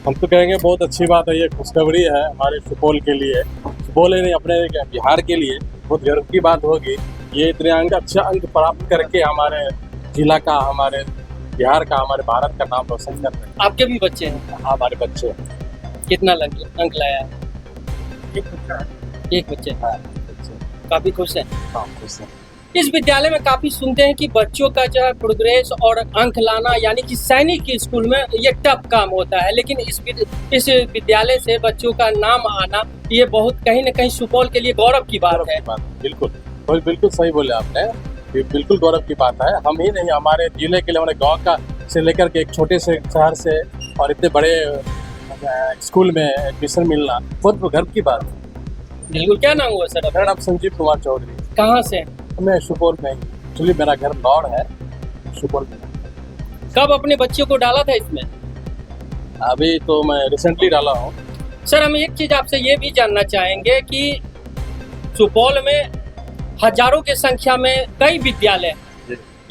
हम तो कहेंगे बहुत अच्छी बात है, ये खुशखबरी है हमारे सुपौल के लिए, सुपौल ही नहीं अपने बिहार के लिए बहुत गर्व की बात होगी। ये इतने अच्छा अंक प्राप्त करके हमारे जिला का, हमारे बिहार का, हमारे भारत का नाम रोशन कर रहे हैं। आपके भी बच्चे हैं? हाँ, हमारे बच्चे कितना अंक लाया है? एक बच्चे। हाँ, काफी खुश है। हाँ, खुश हैं। इस विद्यालय में काफी सुनते हैं कि बच्चों का जो है प्रोग्रेस और अंक लाना, यानी कि सैनिक के स्कूल में ये टफ काम होता है, लेकिन इस विद्यालय से बच्चों का नाम आना ये बहुत कहीं न कहीं सुपौल के लिए गौरव की बात है। बिल्कुल बिल्कुल सही बोले आपने, ये बिल्कुल गौरव की बात है। हम ही नहीं, हमारे जिले के लिए, हमारे गांव का से लेकर के एक छोटे से शहर से और इतने बड़े स्कूल में एडमिशन मिलना बहुत गर्व की बात है। बिल्कुल। क्या नाम हुआ सर? मेरा नाम संजीव कुमार चौधरी। कहाँ से? मैं सुपौल में, एक्चुअली मेरा घर लौड़ है, सुपौल में। कब अपने बच्चों को डाला था इसमें? अभी तो मैं रिसेंटली डाला हूँ। सर, हम एक चीज आपसे ये भी जानना चाहेंगे कि सुपौल में हजारों की संख्या में कई विद्यालय,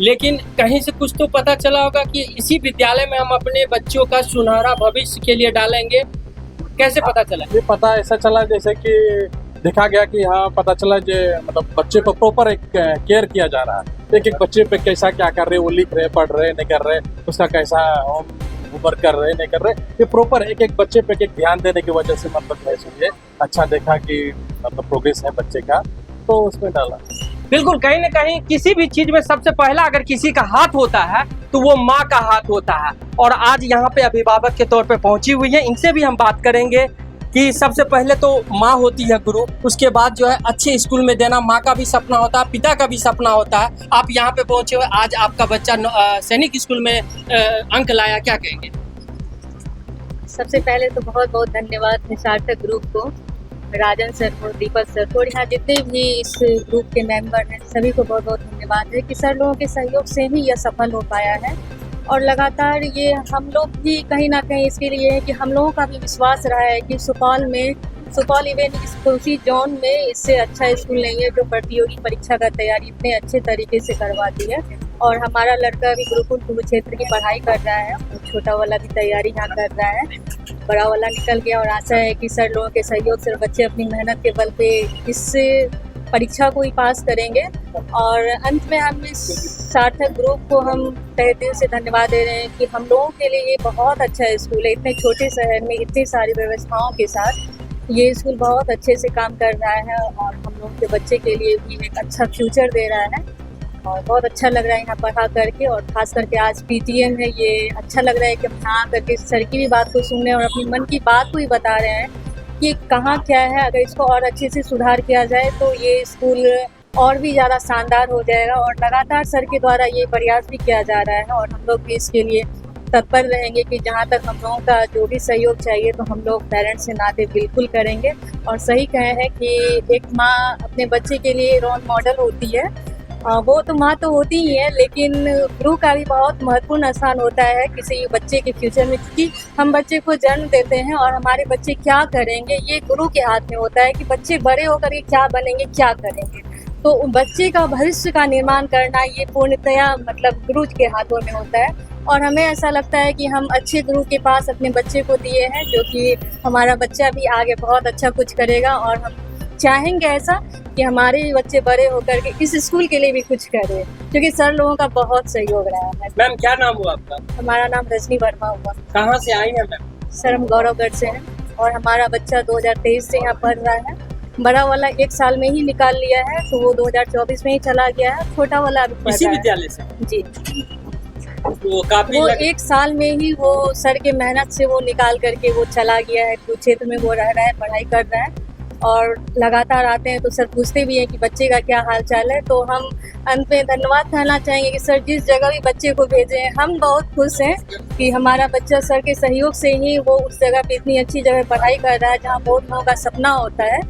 लेकिन कहीं से कुछ तो पता चला होगा कि इसी विद्यालय में हम अपने बच्चों का सुनहरा भविष्य के लिए डालेंगे। कैसे पता चला? ये पता ऐसा चला जैसे कि देखा गया कि हाँ, पता चला जो मतलब बच्चे पर प्रॉपर एक केयर किया जा रहा है। एक बच्चे पे कैसा क्या कर रहे, वो लिख रहे, पढ़ रहे, नहीं कर रहे, उसका कैसा होमवर्क कर रहे, नहीं कर रहे, ये प्रॉपर एक बच्चे पे एक ध्यान देने की वजह से मतलब मैं सुनिए अच्छा देखा कि मतलब प्रोग्रेस है बच्चे का, तो उसमें डाला। बिल्कुल। कहीं न कहीं किसी भी चीज में सबसे पहला अगर किसी का हाथ होता है तो वो माँ का हाथ होता है, और आज यहाँ पे अभिभावक के तौर पे पहुंची हुई है। इनसे भी हम बात करेंगे कि सबसे पहले तो माँ होती है गुरु, उसके बाद जो है अच्छे स्कूल में देना माँ का भी सपना होता है, पिता का भी सपना होता है। आप यहाँ पे पहुंचे हुए, आज आपका बच्चा सैनिक स्कूल में अंक लाया, क्या कहेंगे? सबसे पहले तो बहुत बहुत धन्यवाद सार्थक ग्रुप को, राजन सर को, दीपक सर को, और यहाँ जितने भी इस ग्रुप के मेंबर हैं सभी को बहुत बहुत धन्यवाद है कि सर लोगों के सहयोग से ही यह सफल हो पाया है। और लगातार ये हम लोग भी कहीं ना कहीं इसके लिए है कि हम लोगों का भी विश्वास रहा है कि सुपौल इवेंट एक्सक्लूसिव जोन में इससे अच्छा स्कूल नहीं है जो प्रतियोगी परीक्षा का तैयारी इतने अच्छे तरीके से करवाती है। और हमारा लड़का भी गुरुकुल कुरुक्षेत्र की पढ़ाई कर रहा है, और छोटा वाला भी तैयारी यहाँ कर रहा है, बड़ा वाला निकल गया। और आशा है कि सर लोगों के सहयोग से बच्चे अपनी मेहनत के बल पे इस परीक्षा को ही पास करेंगे। और अंत में हम इस सार्थक ग्रुप को हम तहे दिल से धन्यवाद दे रहे हैं कि हम लोगों के लिए ये बहुत अच्छा स्कूल है। इतने छोटे शहर में इतनी सारी व्यवस्थाओं के साथ ये स्कूल बहुत अच्छे से काम कर रहा है, और हम लोगों के बच्चे के लिए भी एक अच्छा फ्यूचर दे रहा है। और बहुत अच्छा लग रहा है यहाँ पढ़ा करके, और खास करके आज PTM है, ये अच्छा लग रहा है कि हम यहाँ करके सर की भी बात को सुन रहे हैं और अपनी मन की बात को ही बता रहे हैं कि कहाँ क्या है। अगर इसको और अच्छे से सुधार किया जाए तो ये स्कूल और भी ज़्यादा शानदार हो जाएगा। और लगातार सर के द्वारा ये प्रयास भी किया जा रहा है, और हम लोग भी इसके लिए तत्पर रहेंगे कि जहाँ तक हम लोगों का जो भी सहयोग चाहिए तो हम लोग पेरेंट्स से नाते बिल्कुल करेंगे। और सही कहे हैं कि एक माँ अपने बच्चे के लिए रोल मॉडल होती है, वो तो माँ तो होती ही है, लेकिन गुरु का भी बहुत महत्वपूर्ण स्थान होता है किसी बच्चे के फ्यूचर में, क्योंकि हम बच्चे को जन्म देते हैं और हमारे बच्चे क्या करेंगे ये गुरु के हाथ में होता है कि बच्चे बड़े होकर के क्या बनेंगे, क्या करेंगे। तो बच्चे का भविष्य का निर्माण करना ये पूर्णतया मतलब गुरु के हाथों में होता है। और हमें ऐसा लगता है कि हम अच्छे गुरु के पास अपने बच्चे को दिए हैं, जो कि हमारा बच्चा भी आगे बहुत अच्छा कुछ करेगा। और हम चाहेंगे ऐसा कि हमारे बच्चे बड़े होकर के इस स्कूल के लिए भी कुछ करें, क्योंकि सर लोगों का बहुत सहयोग रहा है। मैम, क्या नाम हुआ आपका? हमारा नाम रजनी वर्मा हुआ। कहाँ से आई हैं मैम? सर, हम गौरवगढ़ से हैं, और हमारा बच्चा 2023 से यहाँ पढ़ रहा है। बड़ा वाला 1 साल में ही निकाल लिया है, तो वो 2024 में ही चला गया है। छोटा वाला अभी पढ़ इसी रहा है। विद्यालय से? जी। वो काफी वो 1 साल में ही वो सर के मेहनत से वो निकाल करके वो चला गया है, कुरुक्षेत्र में वो रह रहा है, पढ़ाई कर रहा है। और लगातार आते हैं तो सर पूछते भी हैं कि बच्चे का क्या हाल चाल है। तो हम अंत में धन्यवाद कहना चाहेंगे कि सर जिस जगह भी बच्चे को भेजे हैं, हम बहुत खुश हैं कि हमारा बच्चा सर के सहयोग से ही वो उस जगह पे इतनी अच्छी जगह पढ़ाई कर रहा है जहाँ बहुत लोगों का सपना होता है।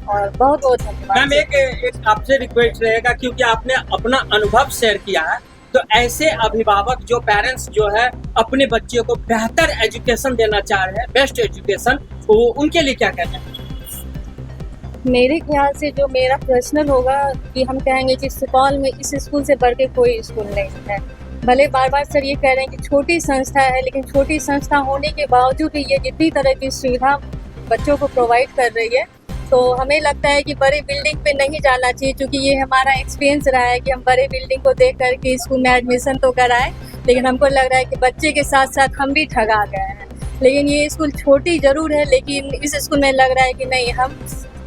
और बहुत बहुत धन्यवाद। मैम, एक आपसे रिक्वेस्ट रहेगा, क्योंकि आपने अपना अनुभव शेयर किया है, तो ऐसे अभिभावक जो पेरेंट्स जो है अपने बच्चे को बेहतर एजुकेशन देना चाह रहे हैं, बेस्ट एजुकेशन, वो उनके लिए क्या कहना है? मेरे ख्याल से जो मेरा पर्सनल होगा कि हम कहेंगे कि सुपौल में इस स्कूल से बढ़ के कोई स्कूल नहीं है। भले बार बार सर ये कह रहे हैं कि छोटी संस्था है, लेकिन छोटी संस्था होने के बावजूद भी ये जितनी तरह की सुविधा बच्चों को प्रोवाइड कर रही है, तो हमें लगता है कि बड़े बिल्डिंग पे नहीं जाना चाहिए, क्योंकि ये हमारा एक्सपीरियंस रहा है कि हम बड़े बिल्डिंग को देख कर के स्कूल में एडमिशन तो कराएं, लेकिन हमको लग रहा है कि बच्चे के साथ साथ हम भी ठगा गए हैं। लेकिन ये स्कूल छोटी ज़रूर है, लेकिन इस स्कूल में लग रहा है कि नहीं, हम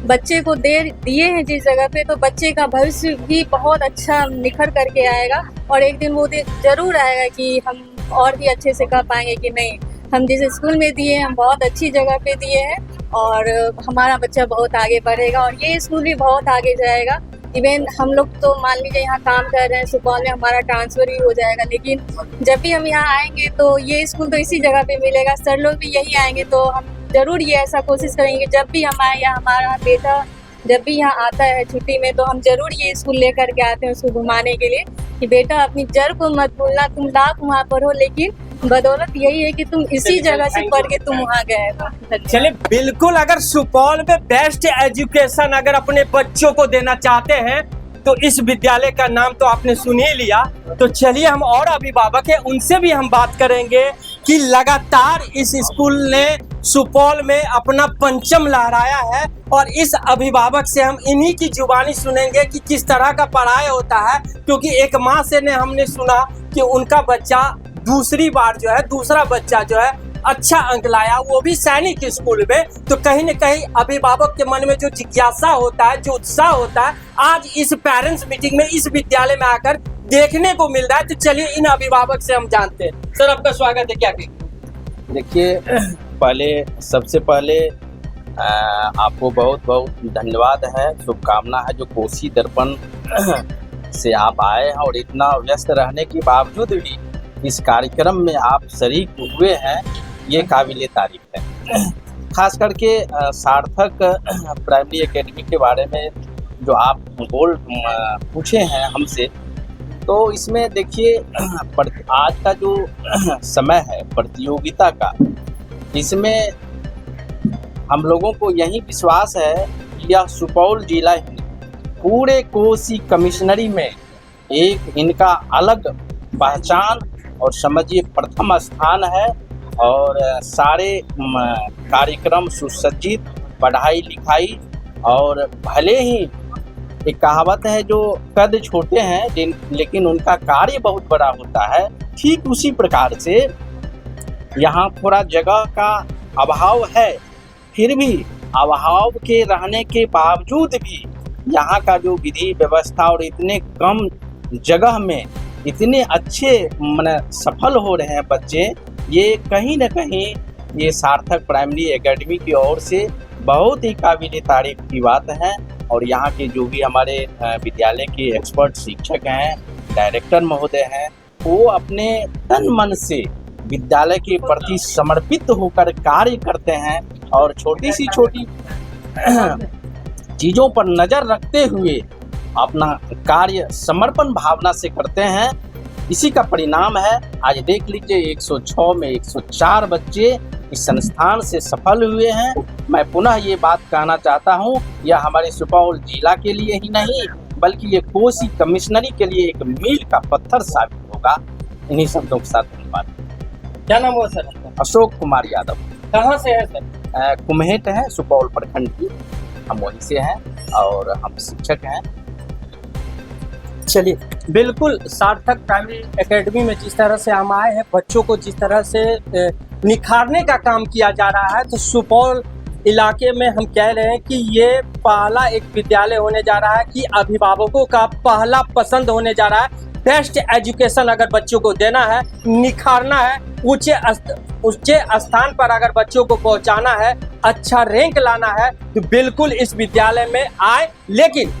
बच्चे को दिए हैं जिस जगह पे, तो बच्चे का भविष्य भी बहुत अच्छा निखर करके आएगा, और एक दिन वो दिन ज़रूर आएगा कि हम और भी अच्छे से कह पाएंगे कि नहीं, हम जिस स्कूल में दिए हम बहुत अच्छी जगह पे दिए हैं और हमारा बच्चा बहुत आगे बढ़ेगा और ये स्कूल भी बहुत आगे जाएगा। इवन हम लोग तो मान लीजिए यहाँ काम कर रहे हैं, सुपौल में हमारा ट्रांसफ़र भी हो जाएगा, लेकिन जब भी हम यहाँ आएंगे तो ये स्कूल तो इसी जगह पे मिलेगा, सर लोग भी यहीं आएंगे, तो हम ज़रूर ये ऐसा कोशिश करेंगे जब भी हम आए, या हमारा बेटा जब भी यहाँ आता है छुट्टी में, तो हम ज़रूर ये स्कूल लेकर के आते हैं उसको घुमाने के लिए कि बेटा अपनी जड़ को मत भूलना, तुम लाख वहाँ पर हो, लेकिन बदौलत यही है कि तुम इसी जगह से पढ़ के तुम वहाँ गए हो। चलिए, बिल्कुल, अगर सुपौल में बेस्ट एजुकेशन अगर अपने बच्चों को देना चाहते हैं तो इस विद्यालय का नाम तो आपने सुन ही लिया। तो चलिए, हम और अभिभावक हैं उनसे भी हम बात करेंगे कि लगातार इस स्कूल ने सुपौल में अपना परचम लहराया है, और इस अभिभावक से हम इन्हीं की जुबानी सुनेंगे कि किस तरह का पढ़ाई होता है, क्योंकि एक माँ से ने हमने सुना कि उनका बच्चा दूसरा बच्चा जो है अच्छा अंक लाया, वो भी सैनिक स्कूल में। तो कहीं न कहीं अभिभावक के मन में जो जिज्ञासा होता है, जो उत्साह होता है, आज इस पेरेंट्स मीटिंग में इस विद्यालय में आकर देखने को मिल रहा है। तो चलिए, इन अभिभावक से हम जानते हैं। सर, आपका स्वागत है। क्या कहेंगे? देखिए, सबसे पहले आपको बहुत बहुत धन्यवाद है, शुभकामना है जो कोसी दर्पण से आप आए हैं और इतना व्यस्त रहने के बावजूद भी इस कार्यक्रम में आप शरीक हुए हैं, ये काबिले तारीफ है। खास करके सार्थक प्राइमरी एकेडमी के बारे में जो आप पूछे हैं हमसे, तो इसमें देखिए, आज का जो समय है प्रतियोगिता का, इसमें हम लोगों को यही विश्वास है कि यह सुपौल जिला पूरे कोसी कमिश्नरी में एक इनका अलग पहचान और समझिए प्रथम स्थान है, और सारे कार्यक्रम सुसज्जित, पढ़ाई लिखाई, और भले ही एक कहावत है जो कद छोटे हैं लेकिन उनका कार्य बहुत बड़ा होता है, ठीक उसी प्रकार से यहाँ थोड़ा जगह का अभाव है, फिर भी अभाव के रहने के बावजूद भी यहाँ का जो विधि व्यवस्था और इतने कम जगह में इतने अच्छे सफल हो रहे हैं बच्चे, ये कहीं न कहीं ये सार्थक प्राइमरी एकेडमी की ओर से बहुत ही काबिल तारीफ की बात है। और यहाँ के जो भी हमारे विद्यालय के एक्सपर्ट शिक्षक हैं, डायरेक्टर महोदय हैं, वो अपने तन मन से विद्यालय के प्रति समर्पित होकर कार्य करते हैं और छोटी सी छोटी चीज़ों पर नज़र रखते हुए अपना कार्य समर्पण भावना से करते हैं। इसी का परिणाम है, आज देख लीजिए 106 में 104 बच्चे इस संस्थान से सफल हुए हैं। मैं पुनः ये बात कहना चाहता हूँ, यह हमारे सुपौल जिला के लिए ही नहीं बल्कि ये कोसी कमिश्नरी के लिए एक मील का पत्थर साबित होगा। इन्हीं शब्दों के साथ धन्यवाद। क्या नाम हुआ सर? अशोक कुमार यादव। कहाँ से है सर? कुम्हेट है, सुपौल प्रखंड की, हम वहीं से हैं और हम शिक्षक हैं। चलिए, बिल्कुल, सार्थक प्राइमरी एकेडमी में जिस तरह से हम आए हैं, बच्चों को जिस तरह से निखारने का काम किया जा रहा है, तो सुपौल इलाके में हम कह रहे हैं कि ये पहला एक विद्यालय होने जा रहा है कि अभिभावकों का पहला पसंद होने जा रहा है। बेस्ट एजुकेशन अगर बच्चों को देना है, निखारना है, ऊंचे स्थान पर अगर बच्चों को पहुंचाना है, अच्छा रैंक लाना है, तो बिल्कुल इस विद्यालय में आए। लेकिन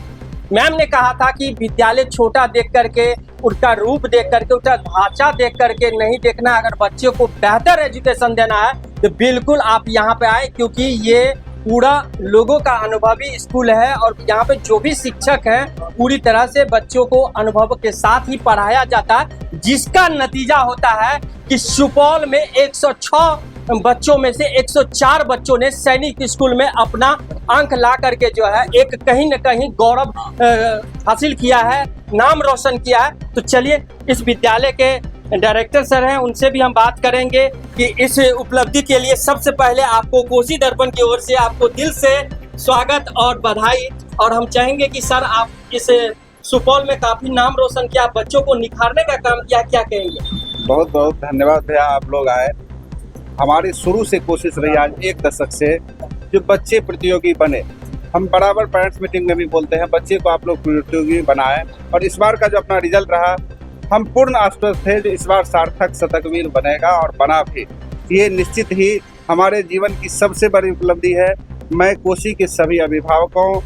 मैम ने कहा था कि विद्यालय छोटा देख करके, उसका रूप देख करके, उसका ढांचा देख करके नहीं देखना, अगर बच्चों को बेहतर एजुकेशन देना है तो बिल्कुल आप यहाँ पे आए, क्योंकि ये पूरा लोगों का अनुभवी स्कूल है और यहाँ पे जो भी शिक्षक हैं पूरी तरह से बच्चों को अनुभव के साथ ही पढ़ाया जाता है, जिसका नतीजा होता है कि सुपौल में 106 बच्चों में से 104 बच्चों ने सैनिक स्कूल में अपना अंक ला करके जो है एक कहीं न कहीं गौरव हासिल किया है, नाम रोशन किया है। तो चलिए इस विद्यालय के डायरेक्टर सर हैं, उनसे भी हम बात करेंगे कि इस उपलब्धि के लिए सबसे पहले आपको कोसी दर्पण की ओर से आपको दिल से स्वागत और बधाई। और हम चाहेंगे कि सर आप इस सुपौल में काफ़ी नाम रोशन किया, बच्चों को निखारने का काम किया, क्या कहेंगे? बहुत बहुत धन्यवाद भैया, आप लोग आए। हमारी शुरू से कोशिश रही आज 1 दशक से जो बच्चे प्रतियोगी बने। हम बराबर पेरेंट्स मीटिंग में भी बोलते हैं बच्चे को आप लोग प्रतियोगी बनाएं। और इस बार का जो अपना रिजल्ट रहा, हम पूर्ण आश्वस्त थे जो इस बार सार्थक शतकवीर बनेगा और बना भी। ये निश्चित ही हमारे जीवन की सबसे बड़ी उपलब्धि है। मैं कोसी के सभी अभिभावकों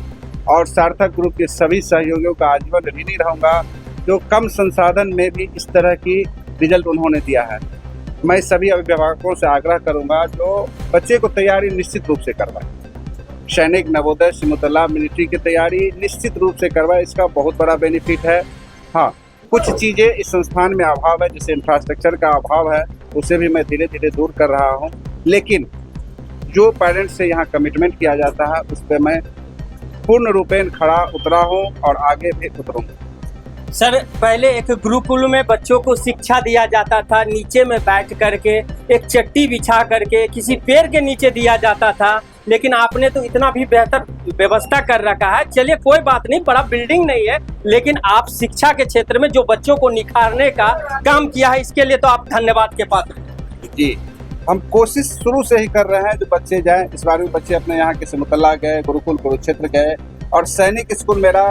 और सार्थक ग्रुप के सभी सहयोगियों का आजीवन ऋणी रहूँगा जो कम संसाधन में भी इस तरह की रिजल्ट उन्होंने दिया है। मैं सभी अभिभावकों से आग्रह करूँगा जो बच्चे को तैयारी निश्चित रूप से करवाएं। सैनिक, नवोदय, सिमुतला, मिलिट्री की तैयारी निश्चित रूप से करवाएं, इसका बहुत बड़ा बेनिफिट है। हाँ, कुछ चीज़ें इस संस्थान में अभाव है, जैसे इंफ्रास्ट्रक्चर का अभाव है, उसे भी मैं धीरे धीरे दूर कर रहा हूँ। लेकिन जो पेरेंट्स से यहाँ कमिटमेंट किया जाता है उस पर मैं पूर्ण रूपेण खड़ा उतरा हूँ और आगे भी उतरूँगा। सर, पहले एक गुरुकुल में बच्चों को शिक्षा दिया जाता था, नीचे में बैठ करके एक चट्टी बिछा करके किसी पेड़ के नीचे दिया जाता था, लेकिन आपने तो इतना भी बेहतर व्यवस्था कर रखा है। चलिए कोई बात नहीं, बड़ा बिल्डिंग नहीं है, लेकिन आप शिक्षा के क्षेत्र में जो बच्चों को निखारने का काम किया है, इसके लिए तो आप धन्यवाद के पात्र। जी, हम कोशिश शुरू से ही कर रहे हैं जो बच्चे जाएं। इस बार भी बच्चे अपने यहाँ के सिमुतला गए, गुरुकुल कुरुक्षेत्र गए। और सैनिक स्कूल मेरा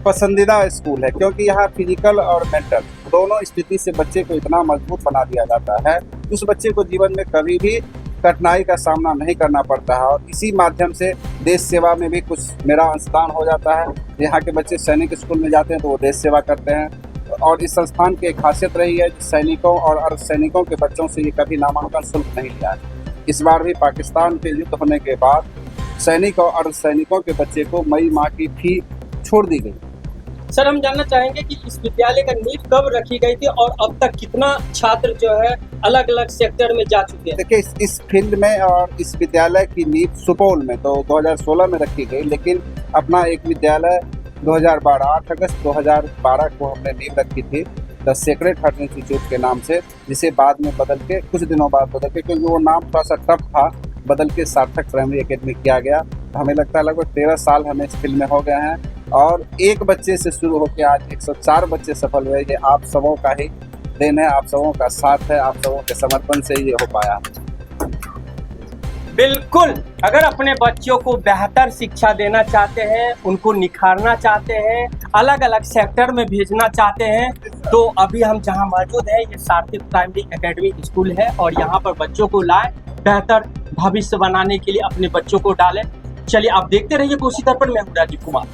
पसंदीदा स्कूल है क्योंकि यहाँ फिजिकल और मेंटल दोनों स्थिति से बच्चे को इतना मजबूत बना दिया जाता है उस बच्चे को जीवन में कभी भी कठिनाई का सामना नहीं करना पड़ता है। और इसी माध्यम से देश सेवा में भी कुछ मेरा अंशदान हो जाता है। यहाँ के बच्चे सैनिक स्कूल में जाते हैं तो वो देश सेवा करते हैं। और इस संस्थान की एक खासियत रही है सैनिकों और अर्धसैनिकों के बच्चों से ये कभी नामांकन शुल्क नहीं लिया है। इस बार भी पाकिस्तान के युद्ध होने के बाद सैनिक और अर्धसैनिकों के बच्चे को मई माह की फी छोड़ दी गई। सर, हम जानना चाहेंगे कि इस विद्यालय का नींव कब रखी गई थी और अब तक कितना छात्र जो है अलग अलग सेक्टर में जा चुके हैं? देखिए, इस फील्ड में और इस विद्यालय की नींव सुपौल में तो 2016 में रखी गई, लेकिन अपना एक विद्यालय 2012 8 अगस्त 2012 को हमने नींव रखी थी द सेक्रेड हार्ट इंस्टीट्यूट के नाम से, जिसे बाद में बदल के कुछ दिनों बाद बदल के, क्योंकि वो नाम थोड़ा सा टफ था, बदल के सार्थक प्राइमरी एकेडमी किया गया। तो हमें लगता है लगभग 13 साल हमें इस फील्ड में हो गए हैं और एक बच्चे से शुरू होकर आज 104 बच्चे सफल हुए। ये आप सबों का ही देन है, आप सबों का साथ है, आप सबों के समर्पण से ये हो पाया। बिल्कुल, अगर अपने बच्चों को बेहतर शिक्षा देना चाहते हैं, उनको निखारना चाहते हैं, अलग अलग सेक्टर में भेजना चाहते हैं, तो अभी हम जहां मौजूद हैं ये सार्थक प्राइमरी एकेडमी स्कूल है और यहाँ पर बच्चों को लाएं, बेहतर भविष्य बनाने के लिए अपने बच्चों को डालें। चलिए आप देखते रहिए कोसी दर्पण में, हूं राजीव कुमार।